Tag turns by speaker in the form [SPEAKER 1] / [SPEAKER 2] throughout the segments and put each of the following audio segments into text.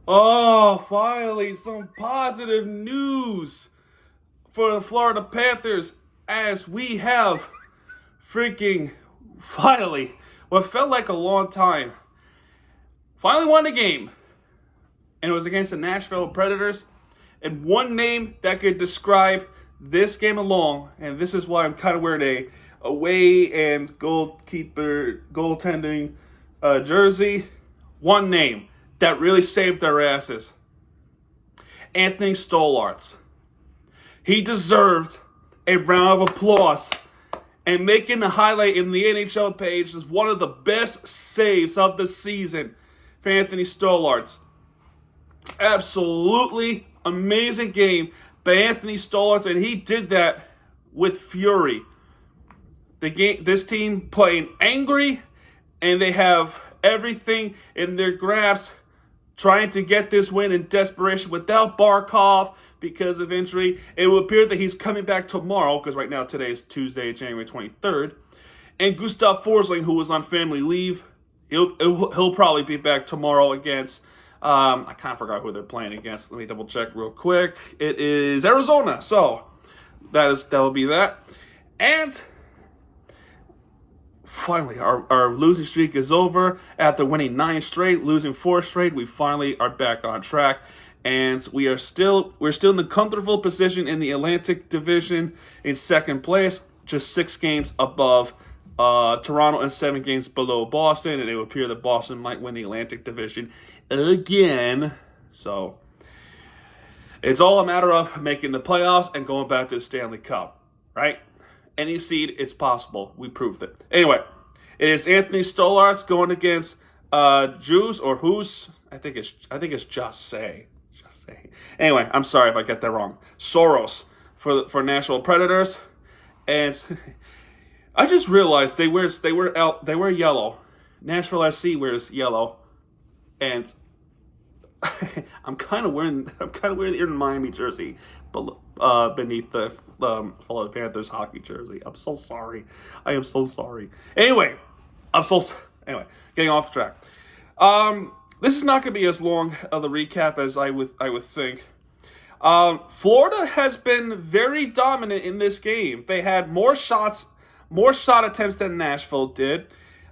[SPEAKER 1] Oh, finally, some positive news for the Florida Panthers as we have freaking finally, what felt like a long time, finally won the game. And it was against the Nashville Predators. And one name that could describe this game alone, and this is why I'm kind of wearing a away and goaltending jersey. One name that really saved their asses: Anthony Stolarz. He deserved a round of applause. And making the highlight in the NHL page is one of the best saves of the season for Anthony Stolarz. Absolutely amazing game by Anthony Stolarz, and he did that with fury. This team playing angry, and they have everything in their grasp, trying to get this win in desperation without Barkov because of injury. It will appear that he's coming back tomorrow, because right now today is Tuesday, January 23rd. And Gustav Forsling, who was on family leave, he'll probably be back tomorrow against, I kind of forgot who they're playing against. Let me double check real quick. It is Arizona. So that will be that. And finally, our losing streak is over. After winning 9 straight, losing 4 straight, we finally are back on track. And we're still in the comfortable position in the Atlantic Division in second place, just 6 games above Toronto and 7 games below Boston. And it would appear that Boston might win the Atlantic Division again. So it's all a matter of making the playoffs and going back to the Stanley Cup, right? Any seed, it's possible. We proved it. Anyway, it is Anthony Stolarz going against Juice or Who's. I think it's Just Say. Anyway, I'm sorry if I get that wrong. Soros for Nashville Predators, and I just realized they wear yellow. Nashville SC wears yellow, and I'm kind of wearing the Inter Miami jersey beneath the Florida Panthers hockey jersey. I'm so sorry. I am so sorry. Anyway, getting off track. This is not going to be as long of a recap as I would think. Florida has been very dominant in this game. They had more shot attempts than Nashville did.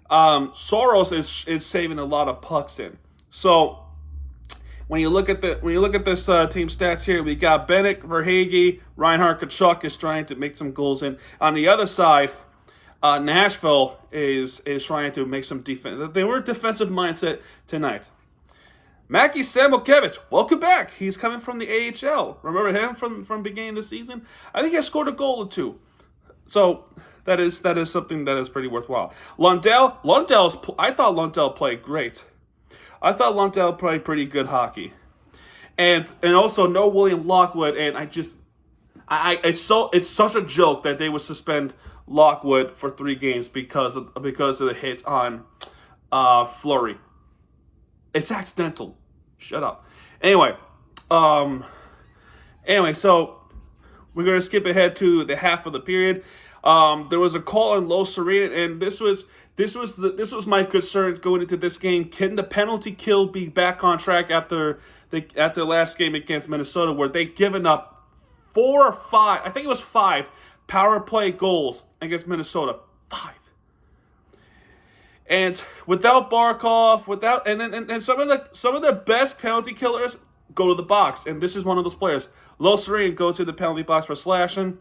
[SPEAKER 1] Soros is saving a lot of pucks in. So when you look at this team stats here, we got Bennett, Verhaeghe, Reinhart, Kachuk is trying to make some goals in. On the other side, Nashville is trying to make some defense. They were a defensive mindset tonight. Mackie Samoukevich, welcome back. He's coming from the AHL. Remember him from beginning of the season? I think he scored a goal or 2. So that is something that is pretty worthwhile. I thought Lundell played great. I thought Lundell played pretty good hockey. And also no William Lockwood, and it's such a joke that they would suspend Lockwood for 3 games because of the hit on Fleury. It's accidental. Shut up. Anyway, so we're gonna skip ahead to the half of the period. There was a call on Los Serena, and this was my concern going into this game. Can the penalty kill be back on track after the last game against Minnesota, where they given up 4 or 5? I think it was 5 power play goals against Minnesota. 5. And without Barkov, and some of the best penalty killers go to the box, and this is one of those players. Los Serena goes to the penalty box for slashing,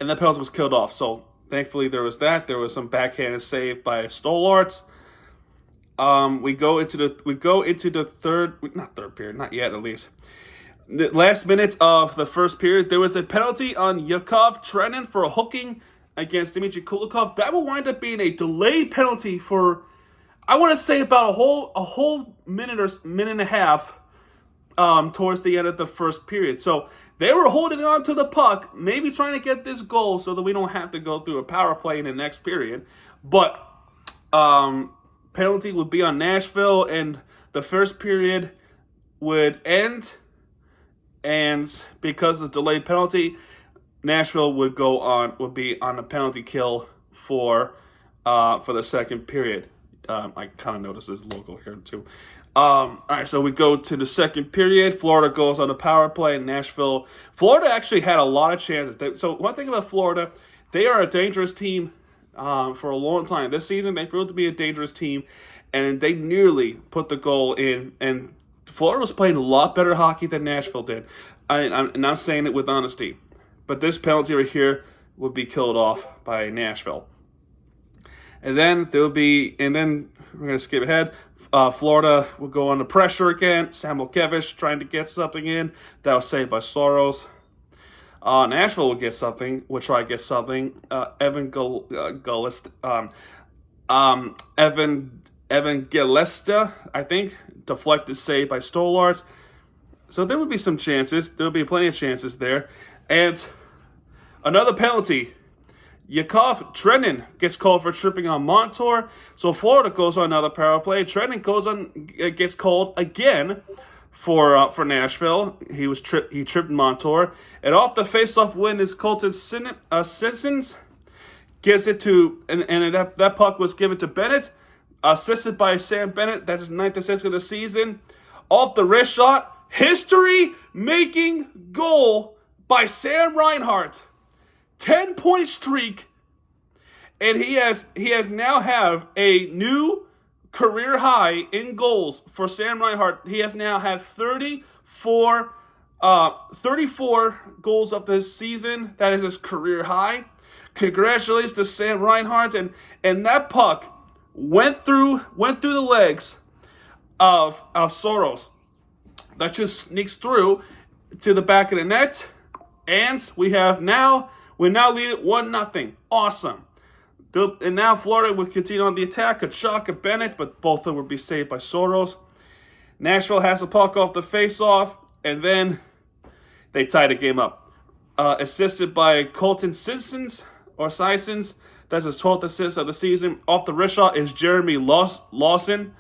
[SPEAKER 1] and the penalty was killed off. So thankfully there was that. There was some backhanded save by Stolarz. We go into the third period, not yet at least. The last minute of the first period, there was a penalty on Yakov Trenin for hooking against Dmitry Kulikov. That will wind up being a delayed penalty for, I want to say, about a whole minute or minute and a half towards the end of the first period. So they were holding on to the puck, maybe trying to get this goal so that we don't have to go through a power play in the next period. But penalty would be on Nashville, and the first period would end. And because of the delayed penalty, Nashville would be on a penalty kill for the second period. I kind of noticed this logo here too. All right, so we go to the second period. Florida goes on the power play. Nashville, Florida actually had a lot of chances. So one thing about Florida, they are a dangerous team for a long time. This season, they proved to be a dangerous team, and they nearly put the goal in. And Florida was playing a lot better hockey than Nashville did. I'm not saying it with honesty, but this penalty right here would be killed off by Nashville. And then we're going to skip ahead. Florida will go under pressure again. Samuelkiewicz trying to get something in. That was saved by Soros. Nashville will try to get something. Evan Galesta, I think, deflected save by Stolarz. So there would be some chances. There would be plenty of chances there. And another penalty. Trennan gets called for tripping on Montour. So Florida goes on another power play. Trennan gets called again for Nashville. He tripped Montour. And off the faceoff win is Colton Sissons. Gives it to, and that puck was given to Bennett. Assisted by Sam Bennett. That's his 9th assist of the season. Off the wrist shot. History-making goal by Sam Reinhart. 10-point streak, and he has now have a new career high in goals for Sam Reinhart. He has now had 34 goals of this season. That is his career high. Congratulations to Sam Reinhart, and that puck went through the legs of Soros. That just sneaks through to the back of the net, and we now lead it 1-0. Awesome. And now Florida will continue on the attack. Kachuk and Bennett, but both of them will be saved by Soros. Nashville has a puck off the face-off, and then they tie the game up. Assisted by Colton Sissons. That's his 12th assist of the season. Off the wrist shot is Jeremy Lawson.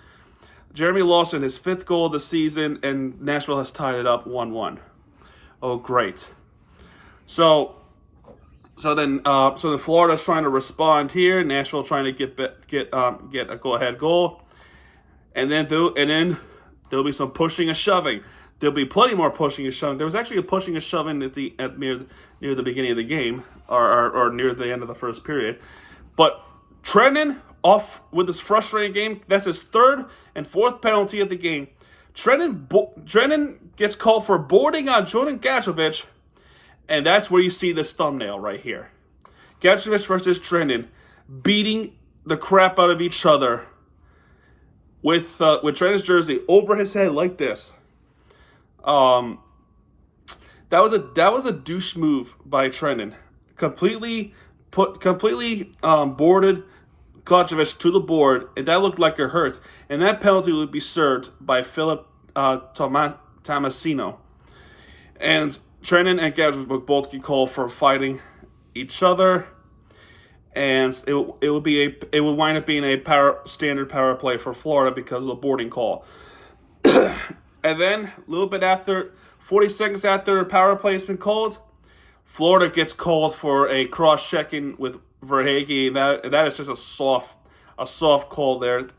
[SPEAKER 1] Jeremy Lawson, his 5th goal of the season, and Nashville has tied it up 1-1. Oh, great. So then Florida's trying to respond here. Nashville trying to get a go-ahead goal, and then there'll be some pushing and shoving. There'll be plenty more pushing and shoving. There was actually a pushing and shoving near the beginning of the game, or near the end of the first period. But Trennan off with this frustrating game. That's his 3rd and 4th penalty of the game. Trennan gets called for boarding on Jordan Gajovic. And that's where you see this thumbnail right here. Gajovic versus Trennan beating the crap out of each other with Trennan's jersey over his head like this. That was a douche move by Trennan. Completely boarded Gajovic to the board, and that looked like it hurt. And that penalty would be served by Philip Tomasino. And Trennan and Gajovic would both get called for fighting each other, and it would wind up being a standard power play for Florida because of the boarding call. And then a little bit after, 40 seconds after the power play has been called, Florida gets called for a cross-checking with Verhaeghe, and that is just a soft call there.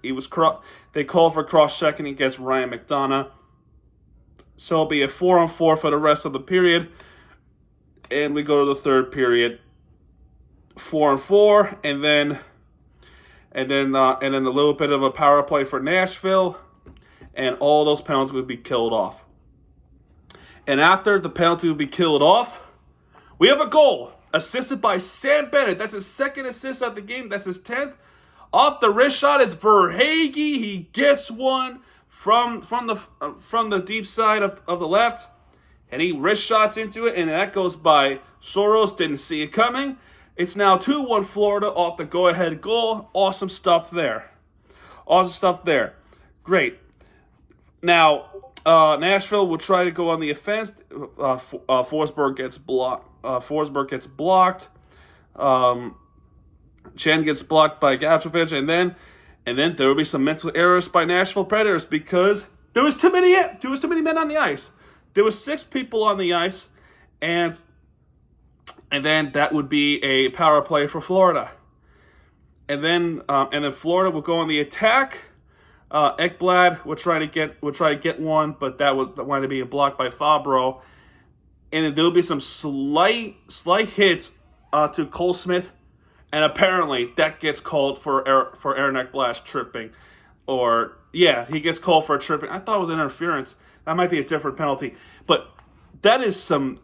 [SPEAKER 1] They called for cross-checking against Ryan McDonough. So it'll be a 4-on-4 for the rest of the period. And we go to the third period. 4-on-4, and then a little bit of a power play for Nashville, and all those penalties would be killed off. And after the penalty would be killed off, we have a goal assisted by Sam Bennett. That's his 2nd assist of the game. That's his 10th. Off the wrist shot is Verhaeghe. He gets one from the deep side of the left, and he wrist shots into it, and that goes by Soros. Didn't see it coming. It's now 2-1 Florida off the go-ahead goal. Awesome stuff there. Great. Now, Nashville will try to go on the offense. Forsberg gets blocked. Chen gets blocked by Gajovic, and then there will be some mental errors by Nashville Predators because there was too many men on the ice. There was 6 people on the ice, and then that would be a power play for Florida. And then Florida will go on the attack. Ekblad would try to get one, but that would wind up being blocked by Fabro. And there will be some slight hits to Cole Smith, and apparently that gets called for Aaron Ekblad's tripping, or yeah, he gets called for a tripping. I thought it was interference. That might be a different penalty, but that is some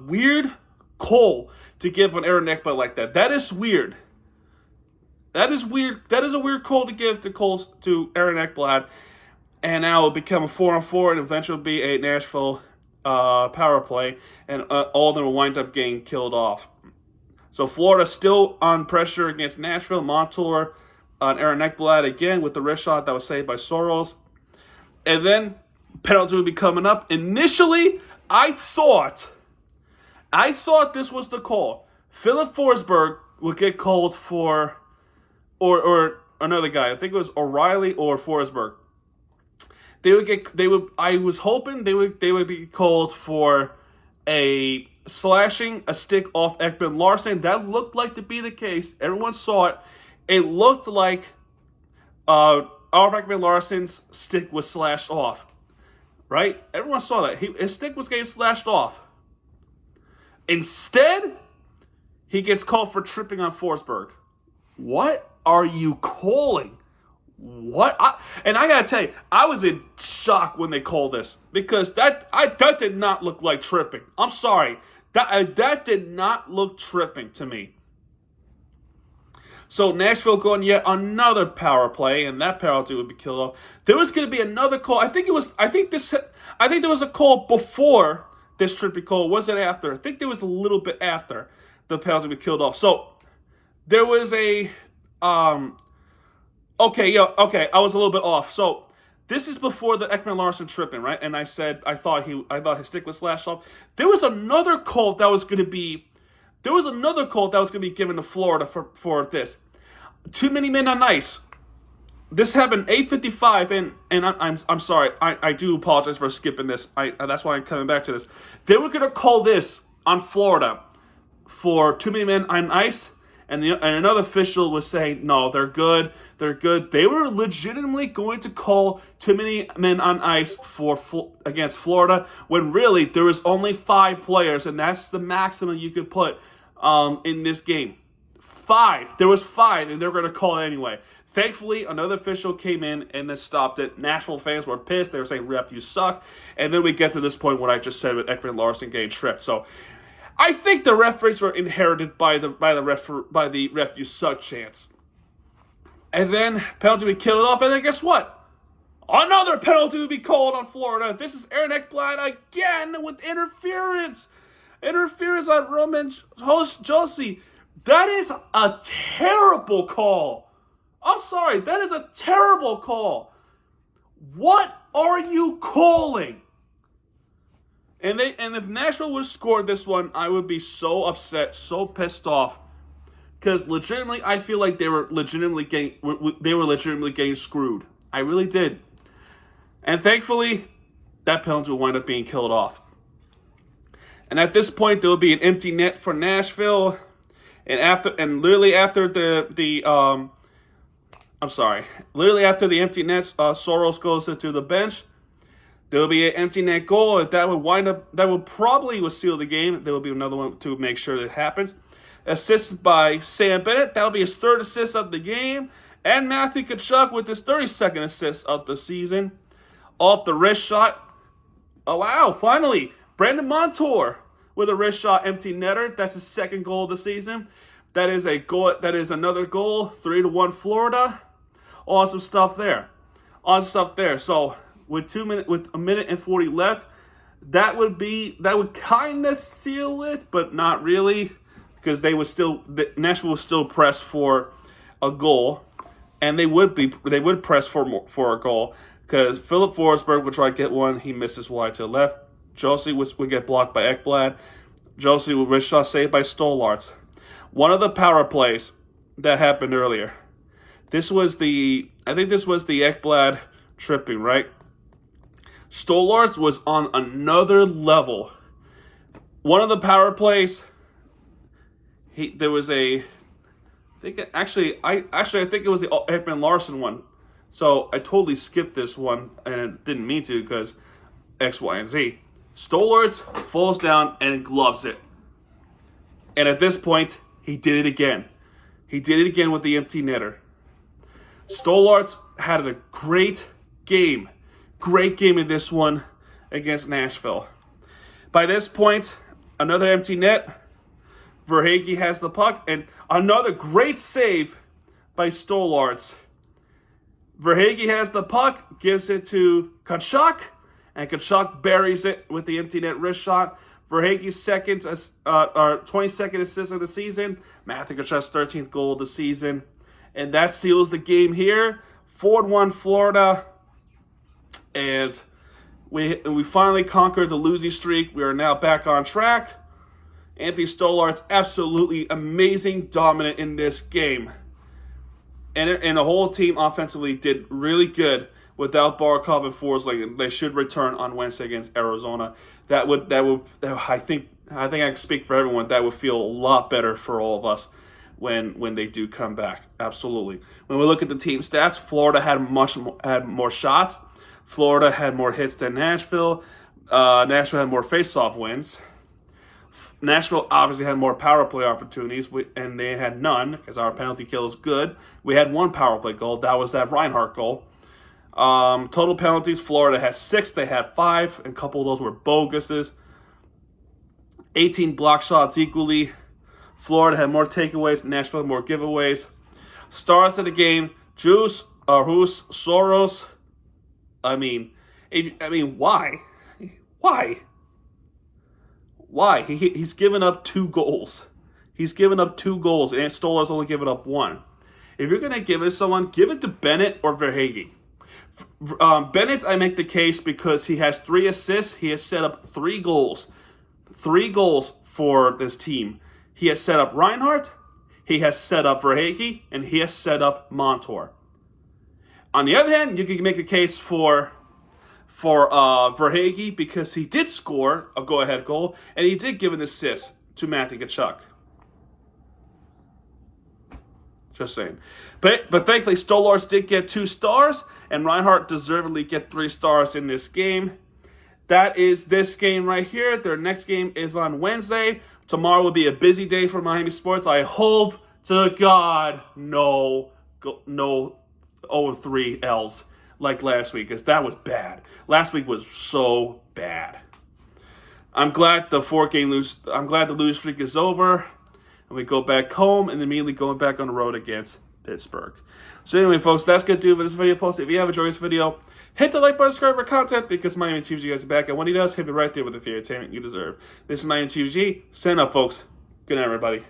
[SPEAKER 1] weird call to give on Aaron Ekblad like that. That is weird. That is weird. That is a weird call to give to Aaron Ekblad, and now it'll become a 4-on-4, and eventually be a Nashville power play, and all of them will wind up getting killed off. So Florida still on pressure against Nashville. Montour on Aaron Ekblad again with the wrist shot that was saved by Soros, and then penalty would be coming up. Initially, I thought this was the call. Philip Forsberg would get called for. Or another guy. I think it was O'Reilly or Forsberg. I was hoping they would be called for a slashing a stick off Ekman Larson. That looked like to be the case. Everyone saw it. It looked like Ekman Larson's stick was slashed off. Right? Everyone saw that. His stick was getting slashed off. Instead, he gets called for tripping on Forsberg. What are you calling? What? And I gotta tell you, I was in shock when they called this, because that did not look like tripping. I'm sorry, that did not look tripping to me. So Nashville going yet another power play, and that penalty would be killed off. There was going to be another call. I think there was a call before this tripping call. Was it after? I think there was a little bit after the penalty would be killed off. So there was a I was a little bit off. So this is before the Ekman Larson tripping, right? And I said I thought his stick was slashed off. There was another call that was going to be given to Florida for this. Too many men on ice. This happened 8:55, and I'm sorry. I do apologize for skipping this. That's why I'm coming back to this. They were going to call this on Florida for too many men on ice. And another official was saying, no, they're good. They're good. They were legitimately going to call too many men on ice against Florida, when really there was only 5 players, and that's the maximum you could put in this game. 5. There was 5, and they were going to call it anyway. Thankfully, another official came in and then stopped it. Nashville fans were pissed. They were saying, ref, you suck. And then we get to this point, what I just said with Ekman Larson getting tripped. So I think the referees were inherited by the ref you suck chance. And then penalty would kill it off, and then guess what? Another penalty would be called on Florida. This is Aaron Ekblad again with interference. Interference on Roman Josi. That is a terrible call. I'm sorry, that is a terrible call. What are you calling? And if Nashville would have scored this one, I would be so upset, so pissed off, because legitimately, I feel like they were legitimately getting screwed. I really did. And thankfully, that penalty will wind up being killed off. And at this point, there will be an empty net for Nashville, literally after the empty net, Soros goes into the bench. There will be an empty net goal. That would probably seal the game. There will be another one to make sure that happens. Assisted by Sam Bennett. That will be his 3rd assist of the game. And Matthew Tkachuk with his 32nd assist of the season. Off the wrist shot. Oh, wow. Finally, Brandon Montour with a wrist shot empty netter. That's his 2nd goal of the season. That is a goal. That is another goal. 3-1 Florida. Awesome stuff there. So with a minute and 40 left, that would kind of seal it, but not really, because Nashville was still press for a goal, and they would press for a goal, because Philip Forsberg would try to get one. He misses wide to the left. Josi would get blocked by Ekblad. Josi with wrist shot saved by Stolarz. One of the power plays that happened earlier. I think this was the Ekblad tripping, right? Stolarz was on another level. One of the power plays, I think it was the Ekman Larson one. So I totally skipped this one and didn't mean to because X, Y, and Z. Stolarz falls down and gloves it. And at this point, he did it again. He did it again with the empty netter. Stolarz had a great game. Great game in this one against Nashville. By this point, another empty net. Verhaeghe has the puck. And another great save by Stolarz. Verhaeghe has the puck, gives it to Tkachuk, and Tkachuk buries it with the empty net wrist shot. Verhaeghe's 22nd assist of the season. Matthew Tkachuk's 13th goal of the season. And that seals the game here. 4-1 Florida. And we finally conquered the losing streak. We are now back on track. Anthony Stolarz, absolutely amazing, dominant in this game. And the whole team offensively did really good without Barkov and Forsling. They should return on Wednesday against Arizona. I think I can speak for everyone. That would feel a lot better for all of us when they do come back. Absolutely. When we look at the team stats, Florida had more shots. Florida had more hits than Nashville. Nashville had more face-off wins. Nashville obviously had more power play opportunities, and they had none because our penalty kill is good. We had one power play goal. That was that Reinhart goal. Total penalties, Florida had 6. They had 5, and a couple of those were boguses. 18 block shots equally. Florida had more takeaways. Nashville had more giveaways. Stars of the game, Juice, Arhus, Soros. I mean, why? Why? Why? He's given up 2 goals. He's given up 2 goals, and Stolarz only given up 1. If you're going to give it to someone, give it to Bennett or Verhaeghe. Bennett, I make the case because he has 3 assists. He has set up 3 goals. 3 goals for this team. He has set up Reinhart, he has set up Verhaeghe, and he has set up Montour. On the other hand, you can make the case for Verhaeghe because he did score a go-ahead goal, and he did give an assist to Matthew Tkachuk. Just saying. But thankfully, Stolarz did get 2 stars, and Reinhart deservedly get 3 stars in this game. That is this game right here. Their next game is on Wednesday. Tomorrow will be a busy day for Miami sports. I hope to God no 0-3 L's like last week, because that was bad. Last week was so bad. I'm glad the losing streak is over, and we go back home and immediately going back on the road against Pittsburgh. So anyway, folks, that's going to do it for this video, folks. If you have enjoyed this video, hit the like button, subscribe for content, because Miami TVG guys are back, and when he does, he'll be right there with the entertainment you deserve. This is Miami TVG. Stand up, folks. Good night, everybody.